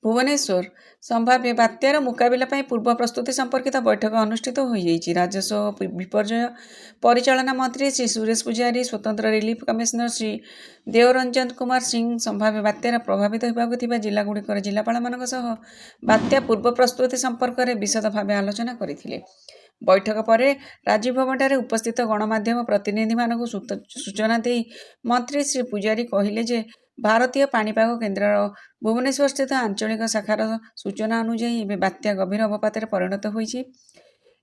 भुवनेश्वर संभाव्य बात्यार मुकाबिला पूर्व प्रस्तुति संपर्कित बैठक अनुष्ठित हो राजस्व और विपर्यय परिचालना मंत्री श्री सुरेश पुजारी, स्वतंत्र रिलीफ कमिशनर श्री देवरंजन कुमार सिंह संभाव्य बात्यार प्रभावित होगा जिलागुड़िकर जिलापाल बात्या पूर्व प्रस्तुति संपर्क में विशद भाव आलोचना करथिले। बैठक पर राजीव भवन उपस्थित गणमाध्यम प्रतिनिधि मानक सूचना दे मंत्री श्री पुजारी कहले जे भारतीय पाणीपाग केन्द्र भुवनेश्वर स्थित आंचलिक शाखार सूचना अनुजाई एवं बात्या गभीर अवपात परिणत होइछि।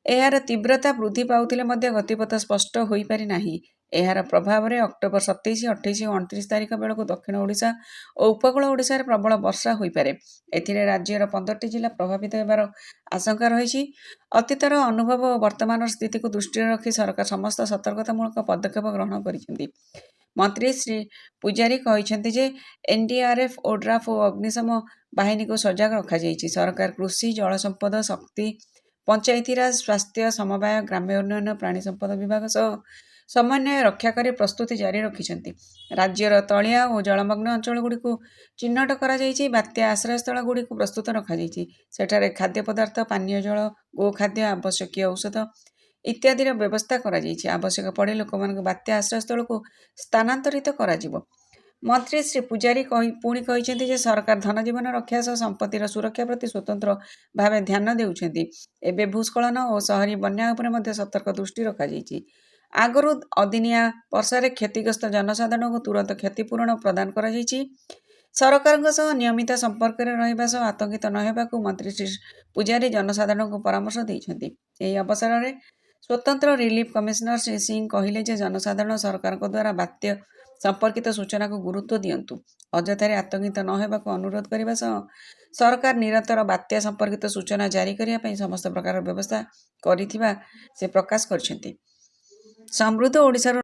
एहार तीव्रता वृद्धि पाउथिले मध्य गतिपथ स्पष्ट हो पारि नाही। एहार प्रभाव में अक्टोबर 27, 28 और 29 तारीख बेलू दक्षिण ओडिशा और उपकूल ओडिशा रे प्रबल वर्षा हो पारे। एथिरे राज्यर 15टी जिला प्रभावित होबार आशंका रही। अतीतर अनुभव और वर्तमान स्थिति को दृष्टि रखी सरकार समस्त सतर्कतामूलक पदक्षेप ग्रहण करिसेंती। मंत्री श्री पुजारी कहते जे एनडीआरएफ, ओड्राफ और अग्निशम बाहिनी को सजग रखा जाइछि। सरकार कृषि, जल संपद, शक्ति, पंचायतीराज, स्वास्थ्य, समवाय, ग्राम्य उन्नयन, प्राणी संपद विभाग सह समन्वय रक्षा कर प्रस्तुति जारी रखिछंती। राज्यर तलिया और जलमग्न अंचल गुड़ी चिन्हट करा जाइछि। बात्या आश्रयस्थल गुड़ी प्रस्तुत रखा जाइछि। सेठारे खाद्य पदार्थ, पानीय जल, गोखाद्य, आवश्यक औषध इत्यादि व्यवस्था करा जाइछि। आवश्यक पड़े लोक बात्या आश्रयस्थल को स्थानांतरित करा जिवो। मंत्री श्री पुजारी पुणी कहते जे सरकार धनजीवन रक्षा सह संपत्तिर सुरक्षा प्रति स्वतंत्र भाव ध्यान देउछंती। एबे भूस्खलन और शहरी बन्या उपरे मध्य सतर्क दृष्टि रखा जाइछि। आगरू अदिनिया वर्षारे क्षतिग्रस्त जनसाधारण को तुरंत क्षतिपूरण प्रदान करा जाइछि। सरकार सह नियमित संपर्क में रहिबा सह आतंकित न हेबाकु मंत्री श्री पुजारी जनसाधारण को परामर्श दैछंती। एही अवसर में स्वतंत्र रिलीफ कमिशनर श्री सिंह कहले जे जनसाधारण सरकार द्वारा बात्या संपर्कित सूचना को गुरुत्व दियंतु। अजथारे आतंकित न हेबाकु अनुरोध करबा सह सरकार निरंतर बात्या संपर्कित सूचना जारी करिया पई समस्त प्रकार व्यवस्था करिथिबा से प्रकाश करछंती। समृद्ध ओडिशार